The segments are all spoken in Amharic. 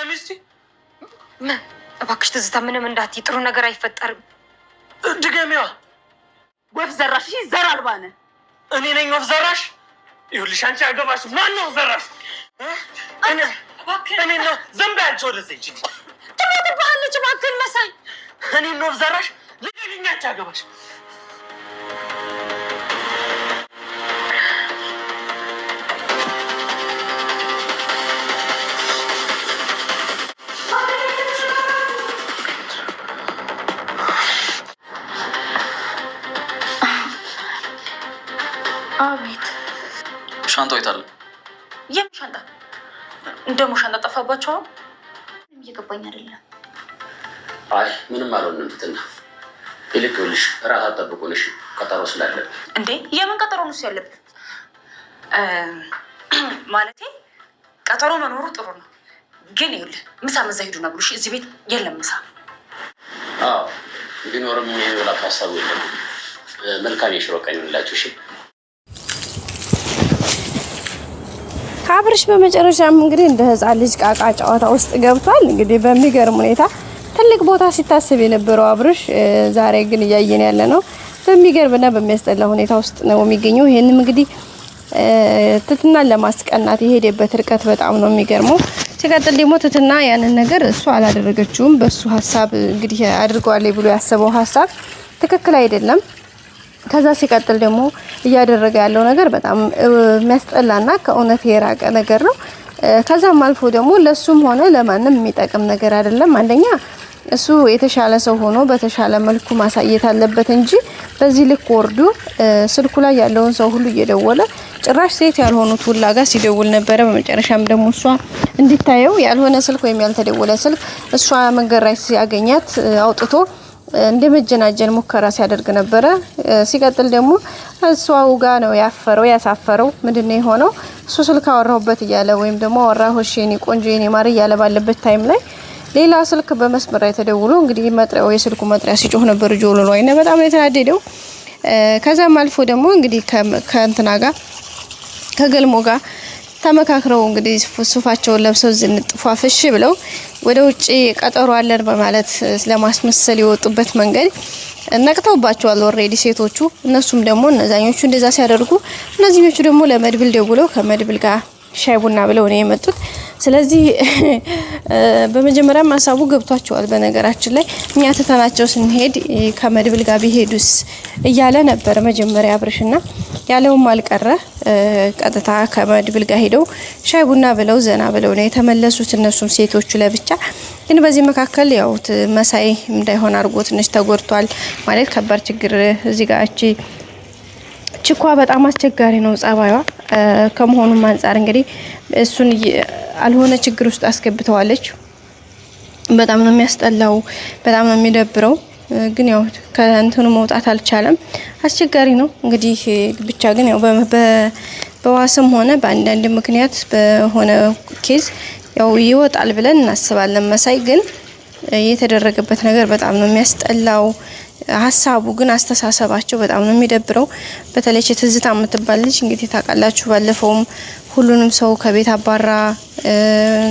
ድገሚስቲ ምን እባክሽ ትዝታ ምንም እንዳትይ ጥሩ ነገር አይፈጠርም ድገሚዋ ወፍ ዘራሽ ዘር አልባነ እኔ ነኝ ወፍ ዘራሽ ይኸውልሽ አንቺ አገባሽ ማን ነው ዘራሽ እኔ ነው ዘንባያቸው ወደዚህ እቺ ትሞትብሃለች እባክህን መሳይ እኔ ነው ወፍ ዘራሽ ልጅኛ አንቺ አገባሽ አቤት ሻንጣው ይታል የሻንጣ እንደሞ ሻንጣ ጠፋባቸው እየገባኝ አይደለም አይ ምንም አልሆንም ፍትና ይልክልሽ ራስ አጠብቁልሽ ቀጠሮ ስላለ እንዴ የምን ቀጠሮ ነው ያለብን ማለቴ ቀጠሮ መኖሩ ጥሩ ነው ግን ይኸውልህ ምሳ መዛ ሄዱ ነው ብሉሽ እዚህ ቤት የለም ምሳ አዎ ቢኖርም የወላ ሀሳቡ የለም መልካም የሽሮ ቀን ይሁንላችሁ እሺ አብርሽ በመጨረሻም እንግዲህ እንደ ህፃን ልጅ ቃቃ ጨዋታ ውስጥ ገብቷል እንግዲህ በሚገርም ሁኔታ ትልቅ ቦታ ሲታሰብ የነበረው አብርሽ ዛሬ ግን እያየን ያለ ነው በሚገርምና በሚያስጠላ ሁኔታ ውስጥ ነው የሚገኘው ይሄንም እንግዲህ ትትናን ለማስቀናት የሄደበት ርቀት በጣም ነው የሚገርመው ሲቀጥል ደግሞ ትትና ያንን ነገር እሱ አላደረገችውም በሱ ሐሳብ እንግዲህ አድርጓል ብሎ ያሰበው ሐሳብ ትክክል አይደለም ከዛ ሲቀጥል ደግሞ እያደረገ ያለው ነገር በጣም የሚያስጠላና ከእውነት የራቀ ነገር ነው ከዛም አልፎ ደግሞ ለሱም ሆነ ለማንም የሚጠቅም ነገር አይደለም አንደኛ እሱ የተሻለ ሰው ሆኖ በተሻለ መልኩ ማሳየት አለበት እንጂ በዚህ ልክ ወርዶ ስልኩ ላይ ያለውን ሰው ሁሉ እየደወለ ጭራሽ ሴት ያልሆኑት ሁላ ጋር ሲደውል ነበር በመጨረሻም ደግሞ እሷ እንዲታየው ያልሆነ ስልክ ወይም ያልተደወለ ስልክ እሷ መንገድ ላይ ሲያገኛት አውጥቶ እንደመጀናጀን ሙከራ ሲያደርግ ነበር ሲቀጥል ደግሞ እሷው ጋር ነው ያፈረው ያሳፈረው ምንድነው የሆነው እሱ ስልክ አወራሁበት እያለ ወይም ደግሞ አወራሁሽ የኔ ቆንጆ የኔ ማር እያለ ባለበት ታይም ላይ ሌላ ስልክ በመስመር ላይ ተደውሎ እንግዲህ መጥሪያው የስልኩ መጥሪያ ሲጮህ ነበር ጆሎሎ አይነ በጣም የተናደደው ከዛም አልፎ ደግሞ እንግዲህ ከእንትና ጋር ከገልሞ ጋር ተመካክረው እንግዲህ ሱፋቸውን ለብሰው ዝንጥፋፍሽ ብለው ወደ ውጪ ቀጠሮ አለን በማለት ለማስመሰል የወጡበት መንገድ ነቅተውባቸዋል ኦሬዲ ሴቶቹ እነሱም ደግሞ እነዛኞቹ እንደዛ ሲያደርጉ እነዚህኞቹ ደግሞ ለመድብል ደውለው ከመድብል ጋር ሻይ ቡና ብለው ነው የመጡት ስለዚህ በመጀመሪያም ሐሳቡ ገብቷቸዋል በነገራችን ላይ እኛ ተተናቸው ስንሄድ ከመድብል ጋር ቢሄዱስ እያለ ነበር መጀመሪያ አብርሽና ያለውም አልቀረ ቀጥታ ከመድብል ጋር ሄደው ሻይ ቡና ብለው ዘና ብለው ነው የተመለሱት እነሱም ሴቶቹ ለብቻ ግን በዚህ መካከል ያው መሳይ እንዳይሆን አርጎ ትንሽ ተጎድቷል ማለት ከባድ ችግር እዚህ ጋር ችኳ በጣም አስቸጋሪ ነው ጻባዩዋ ከመሆኑም አንፃር እንግዲህ እሱን አልሆነ ችግር ውስጥ አስገብተዋለች በጣም ነው የሚያስጠላው በጣም ነው የሚደብረው ግን ያው ከእንትኑ መውጣት አልቻለም አስቸጋሪ ነው እንግዲህ ብቻ ግን ያው በዋስም ሆነ በአንዳንድ ምክንያት በሆነ ኬዝ ያው ይወጣል ብለን እናስባለን መሳይ ግን የተደረገበት ነገር በጣም ነው የሚያስጠላው ሐሳቡ ግን አስተሳሰባቸው በጣም ነው የሚደብረው በተለይ ትዝታ የምትባል ልጅ እንግዲህ ታውቃላችሁ ባለፈውም ሁሉንም ሰው ከቤት አባራ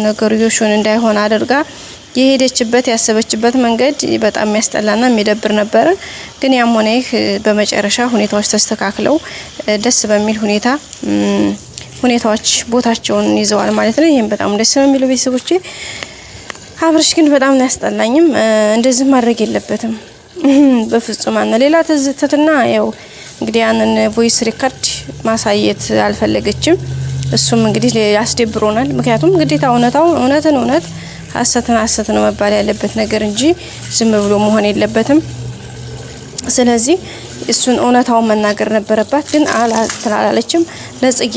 ነገርዮሹን እንዳይሆን አድርጋ የሄደችበት ያሰበችበት መንገድ በጣም የሚያስጠላና የሚደብር ነበር ግን ያም ሆነ በመጨረሻ ሁኔታዎች ተስተካክለው ደስ በሚል ሁኔታ ሁኔታዎች ቦታቸውን ይዘዋል ማለት ነው ይሄን በጣም ደስ ነው የሚለው ቤተሰቦቼ አብርሽ ግን በጣም ነው ያስጠላኝም እንደዚህ ማድረግ የለበትም በፍጹም አነ ሌላ ትዝታና ያው እንግዲህ ያንን ቮይስ ሪከርድ ማሳየት አልፈለገችም እሱም እንግዲህ ያስደብሮናል ምክንያቱም ግዴታ እውነትን እውነት ሐሰትን ሐሰት ነው መባል ያለበት ነገር እንጂ ዝም ብሎ መሆን የለበትም ስለዚህ እሱን እውነታውን መናገር ነበረባት ግን አላለችም ለጽጌ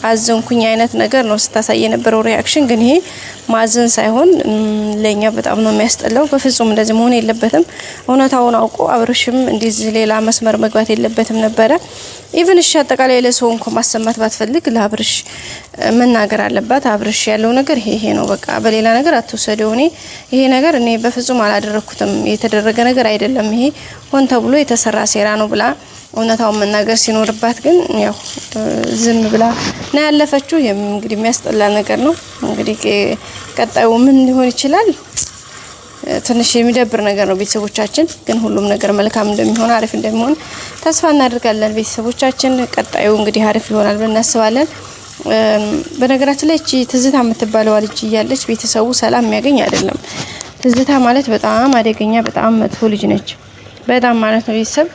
አዘንኩኝ አይነት ነገር ነው ስታሳየ የነበረው ሪአክሽን ግን ይሄ ማዘን ሳይሆን ለኛ በጣም ነው የሚያስጠላው በፍጹም እንደዚህ መሆን የለበትም እውነታውን አውቆ አብርሽም እንደዚህ ሌላ መስመር መግባት የለበትም ነበር ኢቭን እሺ አጠቃላይ ለሰው እንኳን ማሰማት ባትፈልግ ለአብርሽ መናገር አለባት አብርሽ ያለው ነገር ይሄ ነው በቃ በሌላ ነገር አትወሰደው ይሄ ነገር እኔ በፍጹም አላደረኩትም የተደረገ ነገር አይደለም ይሄ ሆን ተብሎ የተሰራ ሴራ ነው ብላ እውነታውን መናገር ሲኖርባት ግን ያው ዝም ብላ ነው ያለፈችው። እንግዲህ የሚያስጠላ ነገር ነው። እንግዲህ ቀጣዩ ምን ሊሆን ይችላል? ትንሽ የሚደብር ነገር ነው። ቤተሰቦቻችን ግን ሁሉም ነገር መልካም እንደሚሆን አሪፍ እንደሚሆን ተስፋ እናደርጋለን። ቤተሰቦቻችን ቀጣዩ እንግዲህ አሪፍ ይሆናል ብለን እናስባለን። በነገራችን ላይ እቺ ትዝታ የምትባለው ልጅ እያለች ቤተሰቡ ሰላም የሚያገኝ አይደለም። ትዝታ ማለት በጣም አደገኛ በጣም መጥፎ ልጅ ነች። በጣም ማለት ነው። ቤተሰብ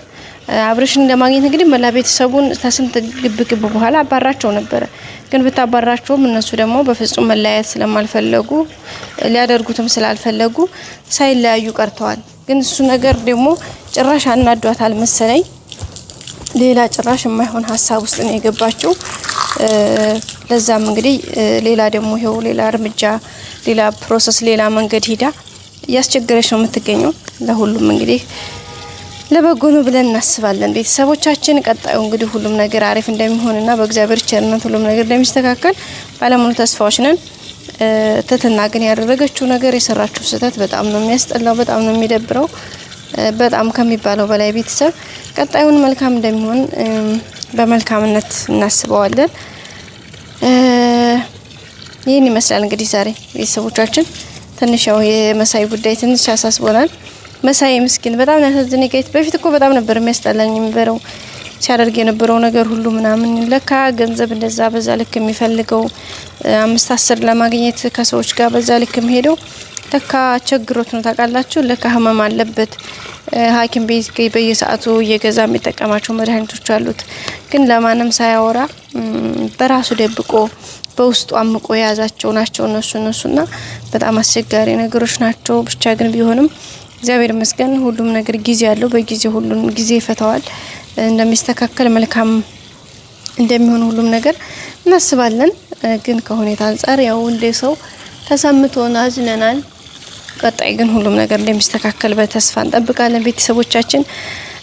አብርሽን ለማግኘት እንግዲህ መላ ቤተሰቡን ተስንት ግብግብ በኋላ አባራቸው ነበረ። ግን ብታባራቸውም እነሱ ደግሞ በፍጹም መለያየት ስለማልፈለጉ ሊያደርጉትም ስላልፈለጉ ሳይለያዩ ቀርተዋል። ግን እሱ ነገር ደግሞ ጭራሽ አናዷታል መሰለኝ። ሌላ ጭራሽ የማይሆን ሀሳብ ውስጥ ነው የገባችው። ለዛም እንግዲህ ሌላ ደግሞ ይሄው ሌላ እርምጃ ሌላ ፕሮሰስ ሌላ መንገድ ሂዳ እያስቸገረች ነው የምትገኘው። ለሁሉም እንግዲህ ለበጎ ነው ብለን እናስባለን። ቤተሰቦቻችን ቀጣዩ እንግዲህ ሁሉም ነገር አሪፍ እንደሚሆንና በእግዚአብሔር ቸርነት ሁሉም ነገር እንደሚስተካከል ባለሙሉ ተስፋዎች ነን። ትትና ግን ያደረገችው ነገር የሰራችው ስህተት በጣም ነው የሚያስጠላው፣ በጣም ነው የሚደብረው፣ በጣም ከሚባለው በላይ። ቤተሰብ ቀጣዩን መልካም እንደሚሆን በመልካምነት እናስበዋለን። ይህን ይመስላል እንግዲህ ዛሬ ቤተሰቦቻችን። ትንሽ ያው የመሳይ ጉዳይ ትንሽ ያሳስቦናል። መሳይ ምስኪን በጣም ያሳዝነኝ። በፊት እኮ በጣም ነበር የሚያስጠላኝ የሚበረው ሲያደርግ የነበረው ነገር ሁሉ ምናምን። ለካ ገንዘብ እንደዛ በዛ ልክ የሚፈልገው 5-10 ለማግኘት ከሰዎች ጋር በዛ ልክ የሚሄደው ለካ ቸግሮት ነው ታውቃላችሁ። ለካ ህመም አለበት። ሐኪም ቤት በየሰዓቱ እየገዛ የሚጠቀማቸው መድኃኒቶች አሉት። ግን ለማንም ሳያወራ በራሱ ደብቆ በውስጡ አምቆ የያዛቸው ናቸው እነሱና በጣም አስቸጋሪ ነገሮች ናቸው። ብቻ ግን ቢሆንም እግዚአብሔር ይመስገን ሁሉም ነገር ጊዜ ያለው በጊዜ ሁሉም ጊዜ ይፈታዋል። እንደሚስተካከል መልካም እንደሚሆን ሁሉም ነገር እናስባለን። ግን ከሁኔታ አንፃር ያው እንደ ሰው ተሰምቶን አዝነናል። ቀጣይ ግን ሁሉም ነገር እንደሚስተካከል በተስፋ እንጠብቃለን። ቤተሰቦቻችን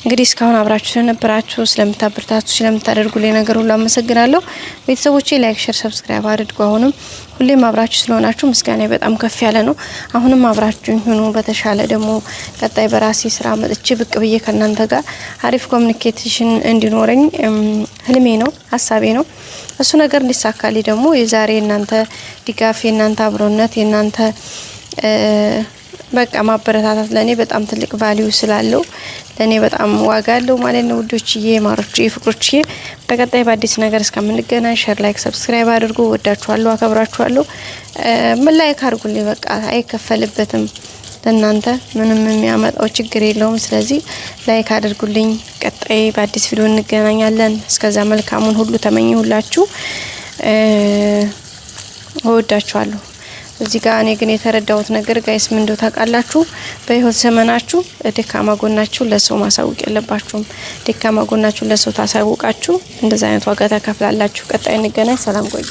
እንግዲህ እስካሁን አብራችሁ ስለነበራችሁ ስለምታበረታቱ ስለምታደርጉልኝ ነገር ሁሉ አመሰግናለሁ። ቤተሰቦቼ ላይክ፣ ሼር፣ ሰብስክራይብ አድርጉ። አሁንም ሁሌም አብራችሁ ስለሆናችሁ ምስጋና በጣም ከፍ ያለ ነው። አሁንም አብራችሁ ሁኑ። በተሻለ ደግሞ ቀጣይ በራሴ ስራ መጥቼ ብቅ ብዬ ከናንተ ጋር አሪፍ ኮሙኒኬሽን እንዲኖረኝ ህልሜ ነው፣ ሀሳቤ ነው። እሱ ነገር እንዲሳካልኝ ደግሞ የዛሬ እናንተ ድጋፍ፣ የናንተ አብሮነት፣ የናንተ በቃ ማበረታታት ለኔ በጣም ትልቅ ቫልዩ ስላለው ለኔ በጣም ዋጋ አለው ማለት ነው። ውዶችዬ፣ ማሮችዬ፣ ፍቅሮችዬ በቀጣይ በአዲስ ነገር እስከምንገናኝ ሼር፣ ላይክ፣ ሰብስክራይብ አድርጉ። ወዳችኋለሁ፣ አከብራችኋለሁ። ምን ላይክ አድርጉልኝ፣ በቃ አይከፈልበትም። ለእናንተ ምንም የሚያመጣው ችግር የለውም። ስለዚህ ላይክ አድርጉልኝ። ቀጣይ በአዲስ ቪዲዮ እንገናኛለን። እስከዛ መልካሙን ሁሉ ተመኘሁላችሁ። ወዳችኋለሁ። እዚህ ጋር እኔ ግን የተረዳሁት ነገር ጋይስ ምን እንደው ታውቃላችሁ፣ በህይወት ዘመናችሁ ደካማ ጎናችሁ ለሰው ማሳወቅ የለባችሁም። ደካማ ጎናችሁ ለሰው ታሳውቃችሁ እንደዛ አይነት ዋጋ ተከፍላላችሁ። ቀጣይ እንገናኝ። ሰላም ቆዩ።